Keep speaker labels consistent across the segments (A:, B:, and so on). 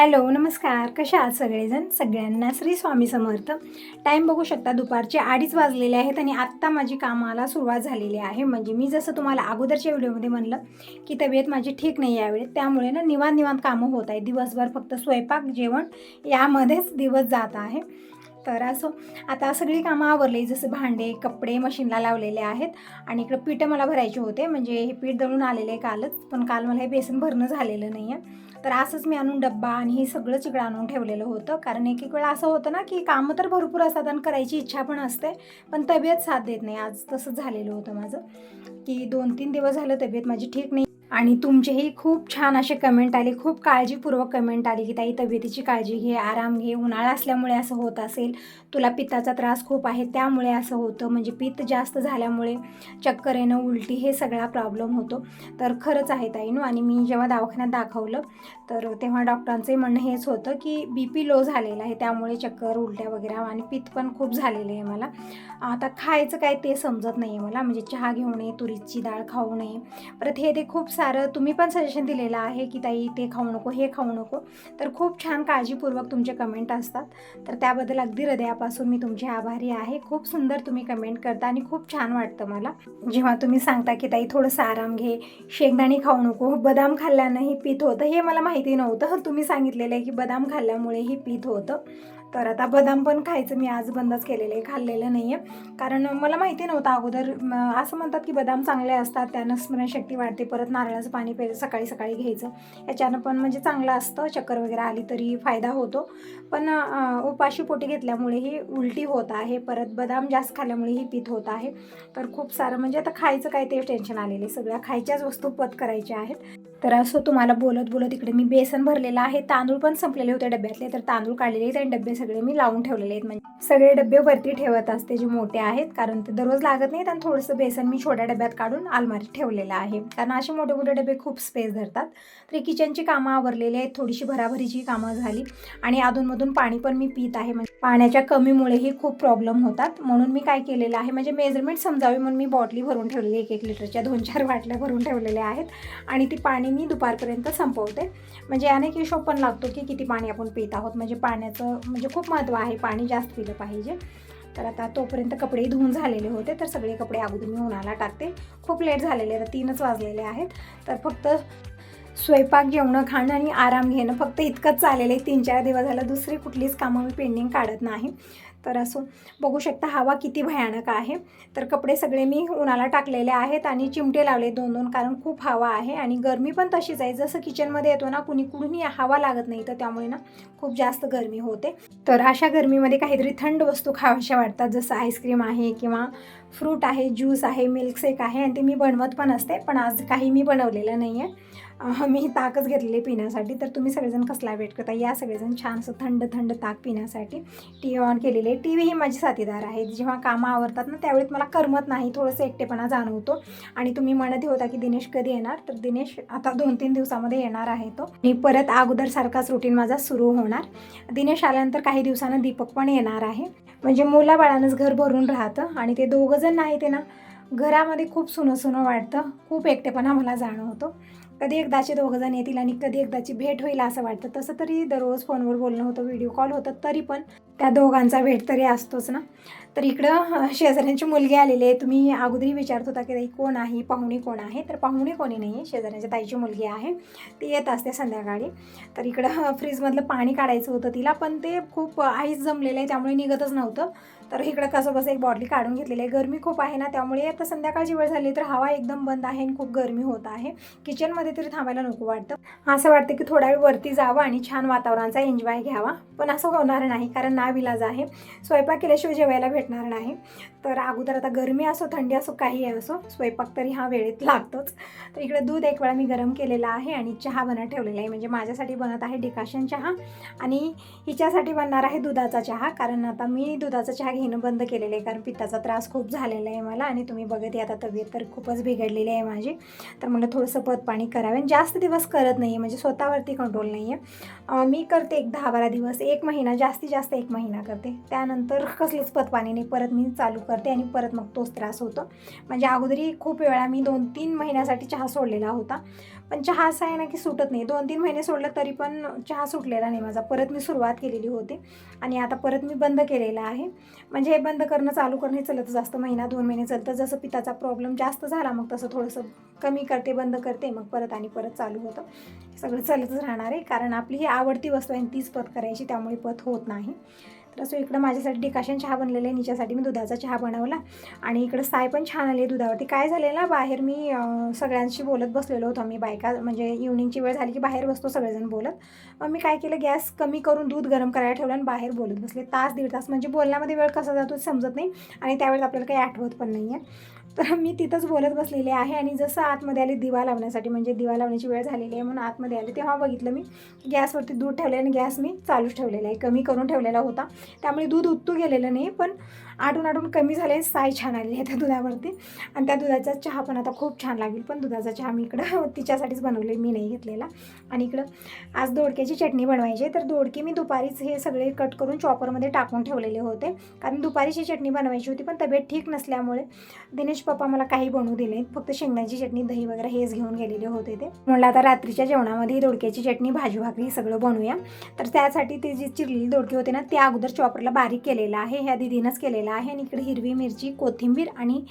A: Hello, नमस्कार. कशा आहात सगळेजण? सगळ्यांना श्री स्वामी समर्थ. टाईम बघू शकता, दुपारचे 2:30 वाजलेले आहेत आणि आत्ता माझी कामाला सुरुवात झालेली आहे. म्हणजे मी जसं तुम्हाला अगोदरच्या व्हिडिओमध्ये म्हणलं की तब्येत माझी ठीक नाही यावेळी, त्यामुळे ना निवांत कामं होत आहेत. दिवसभर फक्त स्वयंपाक, जेवण यामध्येच दिवस जात आहे. तर असं आता सगळी कामं आवरली, जसं भांडे, कपडे मशीनला लावलेले आहेत आणि इकडं पिठं मला भरायचे होते. म्हणजे हे पीठ दळून आलेलं आहे कालच, पण काल मला हे बेसन भरणं झालेलं नाही आहे. तर असंच मी आणून डब्बा आणि हे सगळंच इकडं आणून ठेवलेलं होतं. कारण एक वेळा असं होतं ना की कामं तर भरपूर असतात आणि करायची इच्छा पण असते, पण तब्येत साथ देत नाही. आज तसंच झालेलं होतं माझं की 2-3 दिवस झालं तब्येत माझी ठीक नाही. आणि तुमचेही खूप छान असे कमेंट आले, खूप काळजीपूर्वक कमेंट आली की ताई तब्येतीची काळजी घे, आराम घे, उन्हाळा असल्यामुळे असं होत असेल, तुला पित्ताचा त्रास खूप आहे त्यामुळे असं होतं. म्हणजे पित्त जास्त झाल्यामुळे चक्कर येणं, उलटी हे सगळा प्रॉब्लेम होतो. तर खरंच आहे ताईनो. आणि मी जेव्हा दवाखान्यात दाखवलं तर तेव्हा डॉक्टरांचं म्हणणं हेच होतं की BP लो झालेलं आहे, त्यामुळे चक्कर, उलट्या वगैरे आणि पित्त पण खूप झालेलं आहे मला. आता खायचं काय ते समजत नाही आहे मला. म्हणजे चहा घेऊ नये, तुरीची डाळ खाऊ नये, परत हे ते खूप सारं तुम्ही पण सजेशन दिलेलं आहे की ताई ते खाऊ नको, हे खाऊ नको. तर खूप छान काळजीपूर्वक तुमचे कमेंट असतात, तर त्याबद्दल अगदी हृदयापासून मी तुमची आभारी आहे. खूप सुंदर तुम्ही कमेंट करता आणि खूप छान वाटतं मला जेव्हा तुम्ही सांगता की ताई थोडंसं आराम घे, शेंगदाणे खाऊ नको, बदाम खाल्ल्यानंही पित्त होतं. हे मला माहिती नव्हतं. तुम्ही सांगितलेलं आहे की बदाम खाल्ल्यामुळेही पित्त होतं. तर आता बदाम पण खायचं मी आज बंदच केलेलं आहे, खाल्लेलं नाही आहे. कारण मला माहिती नव्हतं अगोदर. असं म्हणतात की बदाम चांगले असतात, त्यानं स्मरणशक्ती वाढते. परत नारळाचं पाणी प्यायचं, सकाळी सकाळी घ्यायचं, याच्यानं पण म्हणजे चांगलं असतं. चक्कर वगैरे आली तरी फायदा होतो. पण उपाशी पोटी घेतल्यामुळेही उलटी होत आहे, परत बदाम जास्त खाल्ल्यामुळेही पित्त होत आहे. तर खूप सारं म्हणजे आता खायचं काय ते टेन्शन आलेले. सगळ्या खायच्याच वस्तू पत करायच्या आहेत. तर असं तुम्हाला बोलत बोलत इकडे मी बेसन भरलेलं आहे. तांदूळ पण संपलेले होते डब्यातले, तर तांदूळ काढलेले आहेत आणि डबे सगळे मी लावून ठेवलेले आहेत. म्हणजे सगळे डबे वरती ठेवत असते जे मोठे आहेत, कारण ते दररोज लागत नाहीत. आणि थोडंसं बेसन मी छोट्या डब्यात काढून अलमारीत ठेवलेलं आहे, कारण असे मोठे मोठे डबे खूप स्पेस धरतात. तर किचनची कामं आवरलेली आहेत, थोडीशी भराभरीची कामं झाली आणि अधूनमधून पाणी पण मी पित आहे. म्हणजे पाण्याच्या कमीमुळेही खूप प्रॉब्लेम होतात. म्हणून मी काय केलेलं आहे, म्हणजे मेजरमेंट समजावी म्हणून मी बॉटली भरून ठेवलेली, 1-1 लिटरच्या 2-4 बाटल्या भरून ठेवलेल्या आहेत. आणि ती पाणी मी दुपारपर्यंत संपवते. म्हणजे अनेक हिशोब पण लागतो की किती पाणी आपण पित आहोत. म्हणजे पाण्याचं म्हणजे खूप महत्त्व आहे, पाणी जास्त पिलं पाहिजे. तर आता तोपर्यंत कपडे धुवून झालेले होते, तर सगळे कपडे अगोदर मी उन्हाला टाकते. खूप लेट झालेले, तर 3च वाजलेले आहेत. तर फक्त स्वयंपाक, जेवणं, खाणं आणि आराम घेणं फक्त इतकंच चाललेलं आहे. 3-4 दिवस झालं दुसरी कुठलीच कामं मी पेंडिंग काढत नाही. तर असं बघू शकता हवा किती भयानक आहे. तर कपडे सगळे मी उन्हाला टाकलेले आहेत आणि चिमटे लावले 2-2, कारण खूप हवा आहे आणि गरमी पण तशीच आहे. जसं किचनमध्ये येतो ना कुणीही हवा लागत नाही, तर त्यामुळे ना खूप जास्त गरमी होते. तर अशा गरमीमध्ये काहीतरी थंड वस्तू खाव्याशा वाटतात, जसं आईस्क्रीम आहे किंवा फ्रूट आहे, ज्यूस आहे, मिल्कशेक आहे. आणि ते मी बनवत पण असते, पण आज काही मी बनवलेलं नाही आहे. मी ताकच घेतलेली पिण्यासाठी. तर तुम्ही सगळेजण कसला वेट करता, या सगळेजण छानसं थंड थंड ताक पिण्यासाठी. टी ऑन केलेली आहे. टी व्ही ही माझी साथीदार आहे. जेव्हा कामं आवरतात ना त्यावेळेस मला करमत नाही, थोडंसं एकटेपणा जाणवतो. आणि तुम्ही म्हणत होता की दिनेश कधी येणार, तर दिनेश आता 2-3 दिवसामध्ये येणार आहे तो. आणि परत अगोदरसारखाच रुटीन माझा सुरू होणार. दिनेश आल्यानंतर काही दिवसानं दीपक पण येणार आहे. म्हणजे मुलाबाळानंच घर भरून राहतं आणि ते दोघं जण नाही ते ना घरामध्ये खूप सुनं वाटतं, खूप एकटेपणा मला जाणवतो. कधी एकदाचे दोघं जण येतील आणि कधी एकदाची भेट होईल असं वाटतं. तसं तरी दररोज फोनवर बोलणं होतं, व्हिडिओ कॉल होतं, तरी पण त्या दोघांचा भेट तरी असतोच ना. तर इकडं शेजाऱ्यांची मुलगी आलेली आहे. तुम्ही अगोदरही विचारत होता की ताई कोण आहे, पाहुणी कोण आहे, तर पाहुणे कोणी नाही आहे, शेजाऱ्यांच्या ताईची मुलगी आहे. ती येत असते संध्याकाळी. तर इकडं फ्रीजमधलं पाणी काढायचं होतं तिला, पण ते खूप आईस जमलेलं आहे त्यामुळे निघतच नव्हतं. तर इकडं कसं बसं एक बॉटली काढून घेतलेली आहे. गरमी खूप आहे ना, त्यामुळे आता संध्याकाळची वेळ झाली तर हवा एकदम बंद आहे आणि खूप गरमी होत आहे. किचनमध्ये तरी थांबायला नको वाटतं. असं वाटतं की थोडा वेळ वरती जावं आणि छान वातावरणाचा एन्जॉय घ्यावा, पण असं होणार नाही, कारण नाविलाज आहे. स्वयंपाक केल्याशिवाय जेवायला भेटणार नाही. तर अगोदर आता गरमी असो, थंडी असो, काही असो, स्वयंपाक तरी हा वेळेत लागतोच. तर इकडे दूध एक वेळा मी गरम केलेला आहे आणि चहा बनत ठेवलेला आहे. म्हणजे माझ्यासाठी बनत आहे डिकाशन चहा आणि हिच्यासाठी बनणार आहे दुधाचा चहा. कारण आता मी दुधाचा चहा घेणं बंद केलेलं आहे, कारण पित्ताचा त्रास खूप झालेला आहे मला. आणि तुम्ही बघत आता तब्येत तर खूपच बिघडलेली आहे माझी. तर म्हणलं थोडंसं पतपाणी करावे. जास्त दिवस करत नाही आहे, म्हणजे स्वतःवरती कंट्रोल नाही आहे. मी करते एक 10-12 दिवस, 1 महिना, जास्तीत जास्त 1 महिना करते. त्यानंतर कसलीच पतपाणी नाही, परत मी चालू करते आणि परत मग तोच त्रास होतो. म्हणजे अगोदरी खूप वेळा मी 2-3 महिन्यासाठी चहा सोडलेला होता, पण चहा असा आहे ना की सुटत नाही. 2-3 महिने सोडलं तरी पण चहा सुटलेला नाही माझा. परत मी सुरुवात केलेली होती आणि आता परत मी बंद केलेलं आहे. म्हणजे हे बंद करणं चालू करणं हे चालतच असतं. 1-2 महिने चालतं. जसं पित्ताचा प्रॉब्लेम जास्त झाला मग तसं थोडंसं कमी करते, बंद करते, मग परत आणि परत चालू होतं. सगळं चालतच राहणार आहे, कारण आपली ही आवडती वस्तू आहे आणि तीच पत करायची, त्यामुळे पत होत नाही. तर असं इकडं माझ्यासाठी डिकाशन चहा बनलेलं आहे. हिच्यासाठी मी दुधाचा चहा बनवला आणि इकडं साय पण छान आली आहे दुधावरती. काय झालेलं ना, बाहेर मी सगळ्यांशी बोलत बसलेलो होतो आम्ही बायका, म्हणजे इव्हनिंगची वेळ झाली की बाहेर बसतो सगळेजण बोलत. मग मी काय केलं, गॅस कमी करून दूध गरम करायला ठेवलं आणि बाहेर बोलत बसले. तास दीड तास, म्हणजे बोलण्यामध्ये वेळ कसा जातो समजत नाही आणि त्यावेळेस आपल्याला काही आठवत पण नाही आहे. तर मी तिथंच बोलत बसलेले आहे आणि जसं आतमध्ये आले दिवा लावण्यासाठी, म्हणजे दिवा लावण्याची वेळ झालेली आहे म्हणून आतमध्ये आले, तेव्हा बघितलं मी गॅसवरती दूध ठेवलं आणि गॅस मी चालूच ठेवलेला आहे, कमी करून ठेवलेला होता. त्यामुळे दूध उतू गेलेलं नाही, पण आटून कमी झाले. साय छान आली आहे त्या दुधावरती आणि त्या दुधाचा चहा पण आता खूप छान लागेल. पण दुधाचा चहा मी इकडं तिच्यासाठीच बनवले, मी नाही घेतलेला. आणि इकडं आज दोडक्याची चटणी बनवायची, तर दोडके मी दुपारीच हे सगळे कट करून चॉपरमध्ये टाकून ठेवलेले होते, कारण दुपारीची चटणी बनवायची होती. पण तब्येत ठीक नसल्यामुळे दिनेश पप्पा मला काही बनवू दिले, फक्त शेंगण्याची चटणी, दही वगैरे हेच घेऊन गेलेले होते. ते म्हणलं आता रात्रीच्या जेवणामध्ये दोडक्याची चटणी, भाजी भाकरी सगळं बनवूया. तर त्यासाठी ते जे चिरलेले दोडके होते ना, ते अगोदर चॉपरला बारीक केलेलं आहे, ह्या दीदीनंच केलेलं आहे. आणि इकडे हिरवी मिरची, कोथिंबीर आणि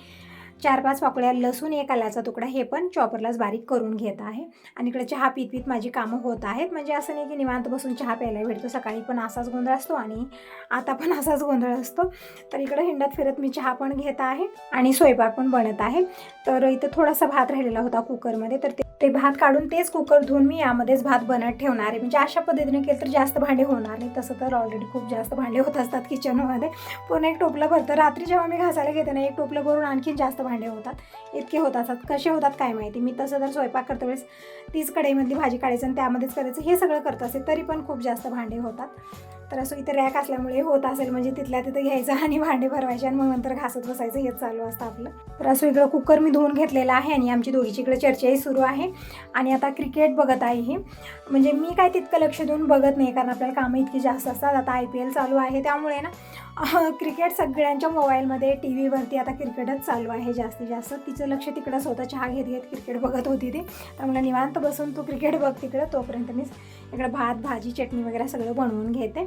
A: 4-5 पाकळ्या लसूण, 1 आल्याचा तुकडा, हे पण चॉपरलाच बारीक करून घेत आहे. आणि इकडे चहा पीत माझी कामं होत आहेत. म्हणजे असं नाही की निवांत बसून चहा प्यायला भेटतो, सकाळी पण असाच गोंधळ असतो आणि आता पण असाच गोंधळ असतो. तर इकडे हिंडत फिरत मी चहा पण घेत आहे आणि स्वयंपाक पण बनत आहे. तर इथं थोडासा भात राहिलेला होता कुकरमध्ये, तर ते भात काढून तेच कुकर धुवून मी यामध्येच भात बनत ठेवणार आहे. म्हणजे अशा पद्धतीने केलं तर जास्त भांडे होणार नाही. तसं तर ऑलरेडी खूप जास्त भांडे होत असतात किचनमध्ये, पण एक टोपलं भरतं. रात्री जेव्हा मी घासायला घेते ना, एक टोपलं भरून आणखीन जास्त भांडे होतात. इतके होत असतात, कसे होतात काय माहिती. मी तसं तर स्वयंपाक करते वेळेस तीच कढईमधली भाजी काढायचं आणि त्यामध्येच करायचं, हे सगळं करत असेल तरी पण खूप जास्त भांडे होतात. तर असं इथे रॅक असल्यामुळे होत असेल, म्हणजे तिथल्या तिथं घ्यायचं आणि भांडे भरवायचे आणि मग नंतर घासत बसायचं, हेच चालू असतं आपलं. तर असं इकडं कुकर मी धुवून घेतलेला आहे आणि आमची दोघीची इकडे चर्चाही सुरू आहे. आणि आता क्रिकेट बघत आहे ही, म्हणजे मी काय तितकं लक्ष देऊन बघत नाही, कारण आपल्याला कामं इतकी जास्त असतात. आता IPL चालू आहे, त्यामुळे ना क्रिकेट सगळ्यांच्या मोबाईलमध्ये, टी व्हीवरती आता क्रिकेटच चालू आहे जास्तीत जास्त. तिचं लक्ष तिकडंच होतं, चहा घेत घेत क्रिकेट बघत होती ती. तर मला निवांत बसून तू क्रिकेट बघ तिकडं, तोपर्यंत मी इकडं भात, भाजी, चटणी वगैरे सगळं बनवून घेते.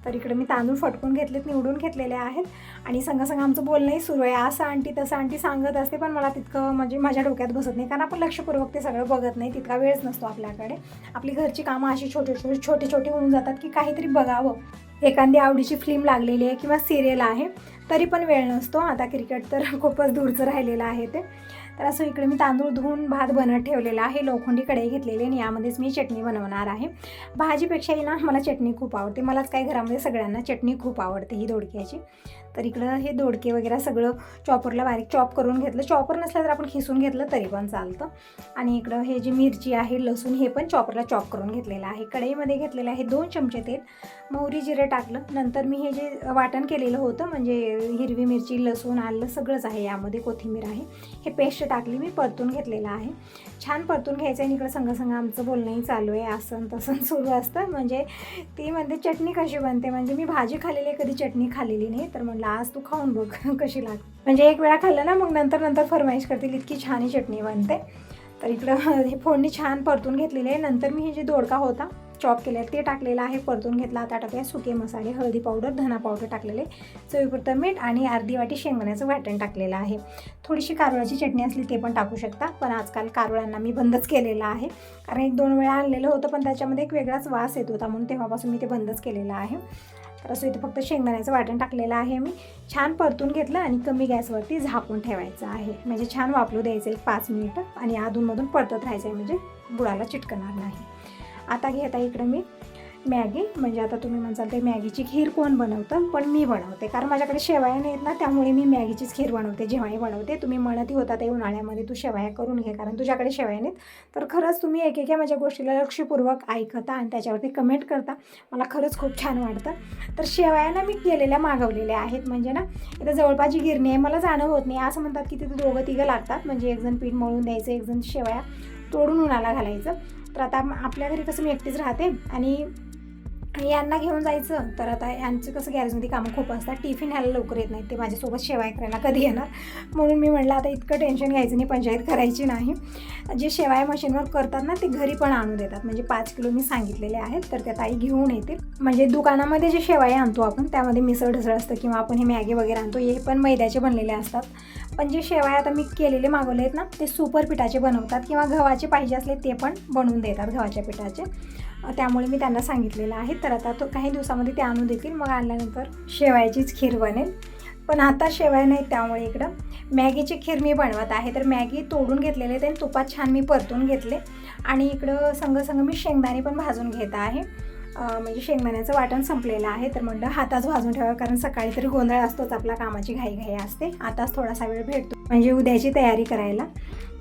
A: तर इकडे मी तांदूळ फटकून घेतलेत, निवडून घेतलेले आहेत आणि संग आमचं बोलणंही सुरू आहे. असं आंटी तसं आंटी सांगत असते, पण मला तितकं म्हणजे माझ्या डोक्यात बसत नाही, कारण आपण लक्षपूर्वक ते सगळं बघत नाही, तितका वेळच नसतो आपल्याकडे. आपली घरची कामं अशी छोटी होऊन जातात की काहीतरी बघावं, एखादी आवडीची फिल्म लागलेली आहे किंवा सिरियल आहे तरी पण वेळ नसतो. आता क्रिकेट तर खूपच दूरचं राहिलेलं आहे ते. तर असं इकडे मी तांदूळ धुवून भात बनत ठेवलेला आहे, लोखंडी कढई घेतलेली आणि यामध्येच मी चटणी बनवणार आहे. भाजीपेक्षाही ना मला चटणी खूप आवडते, मलाच काय घरामध्ये सगळ्यांना चटणी खूप आवडते ही दोडक्याची. तर इकडं हे दोडके वगैरे सगळं चॉपरला बारीक चॉप करून घेतलं, चॉपर नसलं तर आपण खिसून घेतलं तरी पण चालतं. आणि इकडं हे जी मिरची आहे, लसूण, हे पण चॉपरला चॉप करून घेतलेलं आहे. कढईमध्ये घेतलेलं आहे 2 चमचे तेल, मोहरी जिरे टाकलं. नंतर मी हे जे वाटण केलेलं होतं, म्हणजे हिरवी मिरची, लसूण, आलं सगळंच आहे यामध्ये, कोथिंबीर आहे, हे पेस्ट टाकली, मी परतून घेतलेलं आहे. छान परतून घ्यायचं. आणि इकडं संग आमचं बोलणंही चालू आहे, असं तसं सुरू असतं. म्हणजे ती म्हणते चटणी कशी बनते, म्हणजे मी भाजी खाल्लेली आहे, कधी चटणी खाल्लेली नाही. तर म्हणलं आज तू खाऊन बघ कशी लागते, म्हणजे एक वेळा खाल्लं ना मग नंतर फरमाईश करतील, इतकी छान ही चटणी बनते. तर इकडं हे फोडणी छान परतून घेतलेली आहे. नंतर मी हे जे दोडका होता चॉप केलेला ते टाकलेलं आहे, परतून घेतला. आता टाकूया सुके मसाले, हळदी पावडर, धना पावडर टाकलेले, चवीपुरतं मीठ आणि अर्धी वाटी शेंगदाण्याचं वाटण टाकलेलं आहे. थोडीशी कारळाची चटणी असली ते पण टाकू शकता, पण आजकाल कारळांना मी बंदच केलेलं आहे, कारण 1-2 वेळा आणलेलं होतं पण त्याच्यामध्ये एक वेगळाच वास येत होता, म्हणून तेव्हापासून मी ते बंदच केलेलं आहे. तर असं इथे फक्त शेंगदाण्याचं वाटण टाकलेलं आहे मी. छान परतून घेतलं आणि कमी गॅसवरती झाकून ठेवायचं आहे, म्हणजे छान वापरू द्यायचं 1-5 मिनिटं आणि अधूनमधून परतत राहायचं आहे, म्हणजे बुडाला चिटकणार नाही. आता घेता इकडं मी मॅगी, म्हणजे आता तुम्ही म्हणसाल ते मॅगीची खीर कोण बनवतं, पण मी बनवते, कारण माझ्याकडे शेवया नाहीत ना, त्यामुळे मी मॅगीचीच खीर बनवते जेव्हाही बनवते. तुम्ही म्हणतही होता ते उन्हाळ्यामध्ये तू शेवया करून घे, कारण तुझ्याकडे शेवया नाहीत. तर खरंच तुम्ही एकेका माझ्या गोष्टीला लक्षपूर्वक ऐकता आणि त्याच्यावरती कमेंट करता, मला खरंच खूप छान वाटतं. तर शेवया मी केलेल्या मागवलेल्या आहेत, म्हणजे ना इथं जवळपास जी गिरणी आहे, मला जाणं होत नाही. असं म्हणतात की तिथे 2-3 लागतात, म्हणजे एकजण पीठ मळून द्यायचं, एकजण शेवया तोडून उन्हाला घालायचं. तर आता आपल्या घरी कसं मी एकटीच राहते आणि यांना घेऊन जायचं तर आता यांचं कसं गॅरेजमध्ये कामं खूप असतात, टिफिन ह्याला लवकर येत नाही, ते माझ्यासोबत शेवाय करायला कधी येणार. म्हणून मी म्हटलं आता इतकं टेन्शन घ्यायचं नाही, पंचायत करायची नाही. जे शेवाय मशीनवर करतात ना ते घरी पण आणून देतात, म्हणजे 5 किलो मी सांगितलेले आहेत तर त्या ताई घेऊन येतील. म्हणजे दुकानामध्ये जे शेवाय आणतो आपण त्यामध्ये मिसळ ढसळ असतं किंवा आपण हे मॅगी वगैरे आणतो हे पण मैद्याचे बनलेले असतात. पण जे शेवाय आता मी केलेले मागवले आहेत ना ते सुपर पिठाचे बनवतात किंवा गव्हाचे पाहिजे असले ते पण बनवून देतात, गव्हाच्या पिठाचे. त्यामुळे मी त्यांना सांगितलेलं आहे तर आता तो काही दिवसामध्ये ते आणून देतील, मग आणल्यानंतर शेवायचीच खीर बनेल. पण आता शेवाय नाही त्यामुळे इकडं मॅगीची खीर मी बनवत आहे. तर मॅगी तोडून घेतलेले ते तुपात छान मी परतून घेतले आणि इकडं संग मी शेंगदाणे पण भाजून घेत आहे. म्हणजे शेंगदाण्याचं वाटण संपलेलं आहे तर म्हटलं हाताच भाजून ठेवा, कारण सकाळी तरी गोंधळ असतोच आपला, कामाची घाई असते. आताच थोडासा वेळ भेटतो म्हणजे उद्याची तयारी करायला.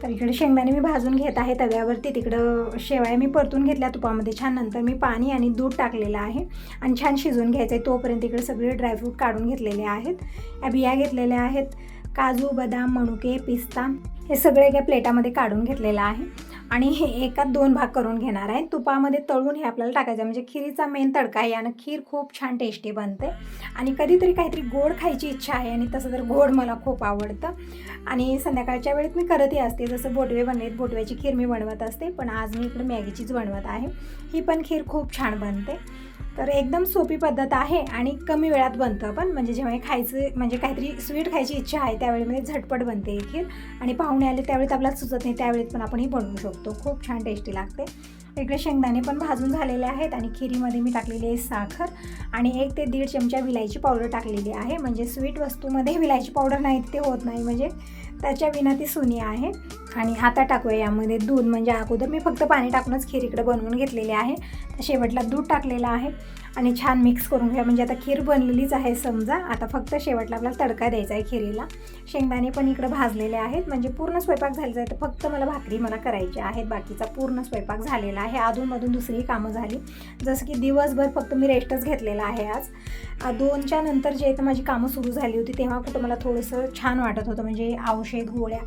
A: तर इकडे शेंगदाणे मी भाजून घेत आहे तव्यावरती, तिकडं शेवाया मी परतून घेतल्या तुपामध्ये छान. नंतर मी पाणी आणि दूध टाकलेलं आहे आणि छान शिजवून घ्यायचं आहे. तोपर्यंत इकडे सगळे ड्रायफ्रूट काढून घेतलेले आहेत. या बिया घेतलेल्या आहेत, काजू, बदाम, मनुके, पिस्ता हे सगळे एका प्लेटामध्ये काढून घेतलेलं आहे आणि हे एकात 2 भाग करून घेणार आहे. तुपामध्ये तळून हे आपल्याला टाकायचं, म्हणजे खिरीचा मेन तडका आहे. यानं खीर खूप छान टेस्टी बनते. आणि कधीतरी काहीतरी गोड खायची इच्छा आहे आणि तसं तर गोड मला खूप आवडतं आणि संध्याकाळच्या वेळेत मी करतही असते. जसं बोटवे बनलेत, बोटव्याची खीर मी बनवत असते, पण आज मी इकडे मॅगीचीच बनवत आहे. ही पण खीर खूप छान बनते. तर एकदम सोपी पद्धत आहे आणि कमी वेळात बनतं पण, म्हणजे जेव्हा खायचं म्हणजे काहीतरी स्वीट खायची इच्छा आहे त्यावेळेमध्ये झटपट बनते ही खीर. आणि पाहुणे आले त्यावेळेत आपल्याला सुचत नाही त्यावेळेत पण आपण ही बनवू शकतो, खूप छान टेस्टी लागते. इकडे शेंगदाणे पण भाजून झालेले आहेत आणि खिरीमध्ये मी टाकलेली आहे साखर आणि 1 ते 1.5 चमचा विलायची पावडर टाकलेली आहे. म्हणजे स्वीट वस्तूमध्ये विलायची पावडर नाही ते होत नाही, म्हणजे त्याच्या विना ती सुनी आहे. आणि आता टाकूया यामध्ये दूध, म्हणजे अगोदर मी फक्त पाणी टाकूनच खीर इकडे बनवून घेतलेली आहे. शेवटला दूध टाकलेलं आहे आणि छान मिक्स करून घ्या. म्हणजे आता खीर बनलेलीच आहे समजा, आता फक्त शेवटला आपल्याला तडका द्यायचा आहे खिरीला. शेंगदाणे पण इकडे भाजलेले आहेत, म्हणजे पूर्ण स्वयंपाक झालेला आहे. तर फक्त मला भाकरी करायची आहेत, बाकीचा पूर्ण स्वयंपाक झालेला आहे. अधूनमधून दुसरीही कामं झाली, जसं की दिवसभर फक्त मी रेस्टच घेतलेला आहे आज. 2च्या नंतर जे माझी कामं सुरू झाली होती तेव्हा कुठं मला थोडंसं छान वाटत होतं, म्हणजे औषध गोळ्या,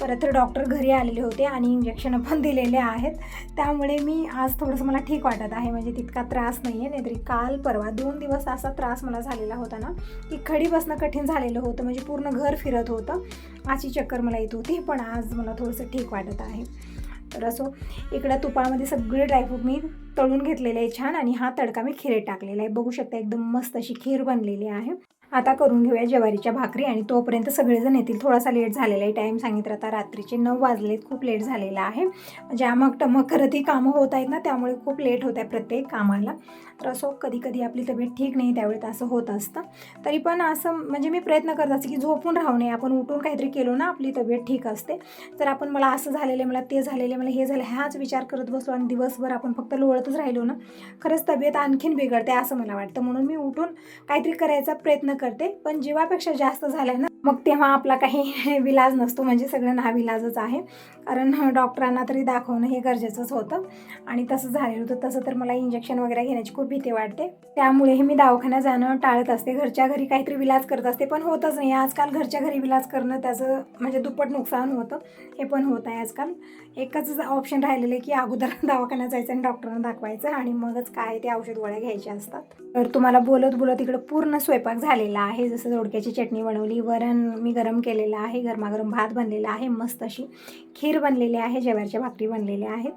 A: परत डॉक्टर घरी आलेले होते आणि इंजेक्शनं पण दिलेले आहेत. त्यामुळे मी आज थोडंसं मला ठीक वाटत आहे, म्हणजे तितका त्रास नाही आहे. नाहीतरी काल परवा 2 दिवस असा त्रास मला झालेला होता ना की खडी बसणं कठीण झालेलं होतं, म्हणजे पूर्ण घर फिरत होतं, अशी चक्कर मला येत होती. पण आज मला थोडंसं ठीक वाटत आहे. तर असो, इकडं तुपामध्ये सगळे ड्रायफ्रूट मी तळून घेतलेले आहे छान आणि हा तडका मी खिरीत टाकलेला आहे. बघू शकता एकदम मस्त अशी खीर बनलेली आहे. आता करून घेऊया ज्वारीच्या भाकरी आणि तोपर्यंत सगळेजण येतील. थोडासा लेट झालेला आहे, टाईम सांगितलं आता रात्रीचे 9 वाजलेत, खूप लेट झालेला आहे. म्हणजे आमक टमक करतही कामं होत आहेत ना, त्यामुळे खूप लेट होत आहे प्रत्येक कामाला. तर असो, कधी कधी आपली तब्येत ठीक नाही त्यावेळेत असं होत असतं. तरी पण असं म्हणजे मी प्रयत्न करत असते की झोपून राहू नये, आपण उठून काहीतरी केलो ना आपली तब्येत ठीक असते. जर आपण मला असं झालेलं आहे, मला ते झालेलं आहे, मला हे झालं, ह्याच विचार करत बसलो आणि दिवसभर आपण फक्त लोळतच राहिलो ना, खरंच तब्येत आणखीन बिघडते असं मला वाटतं. म्हणून मी उठून काहीतरी करायचा प्रयत्न करते, पण जीवापेक्षा जास्त झालं ना मग तेव्हा आपला काही विलाज नसतो, म्हणजे सगळं नाविलाजच आहे. कारण डॉक्टरांना तरी दाखवणं हे गरजेचंच होतं आणि तसं झालेलं होतं. तसं तर मला इंजेक्शन वगैरे घेण्याची खूप भीती वाटते, त्यामुळेही मी दवाखान्यात जाणं टाळत असते. घरच्या घरी काहीतरी विलाज करत असते, पण होतच नाही. आजकाल घरच्या घरी विलाज करणं त्याचं म्हणजे दुप्पट नुकसान होतं, हे पण होत आहे आजकाल. एकच ऑप्शन राहिलेलं आहे की अगोदर दवाखान्यात जायचं आणि डॉक्टरांना दाखवायचं आणि मगच काय ते औषध गोळ्या घ्यायच्या असतात. तर तुम्हाला बोलत बोलत इकडं पूर्ण स्वयंपाक झालेला आहे. जसं दोडक्याची चटणी बनवली, वरण मी गरम केलेलं आहे, गरमागरम भात बनलेला आहे, मस्त अशी खीर बनलेली आहे, ज्वारीच्या भाकरी बनलेल्या आहेत.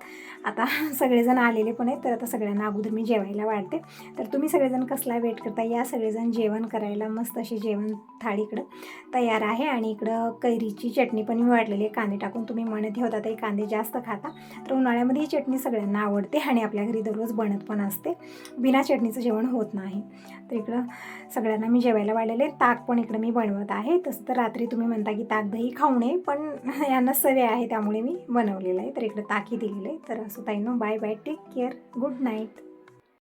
A: आता सगळेजण आलेले पण आहेत, तर आता सगळ्यांना अगोदर मी जेवायला वाढते. तर तुम्ही सगळेजण कसला वेट करता, या सगळेजण जेवण करायला. मस्त अशी जेवण थाळी इकडं तयार आहे आणि इकडं कैरीची चटणी पण मी वाढलेली आहे कांदे टाकून. तुम्ही म्हणत होता ते कांदे जास्त खाता, तर उन्हाळ्यामध्ये ही चटणी सगळ्यांना आवडते आणि आपल्या घरी दररोज बनत पण असते, बिना चटणीचं जेवण होत नाही. तर इकडं सगळ्यांना मी जेवायला वाढलेले. ताक पण इकडं मी बनवत आहे. तसं तर रात्री तुम्ही म्हणता की ताक दही खाऊ नये, पण यांना सवय आहे त्यामुळे मी बनवलेलं आहे. तर इकडं ताकही दिलेलं आहे. तर असं ताईंनो, bye bye, take care, good night.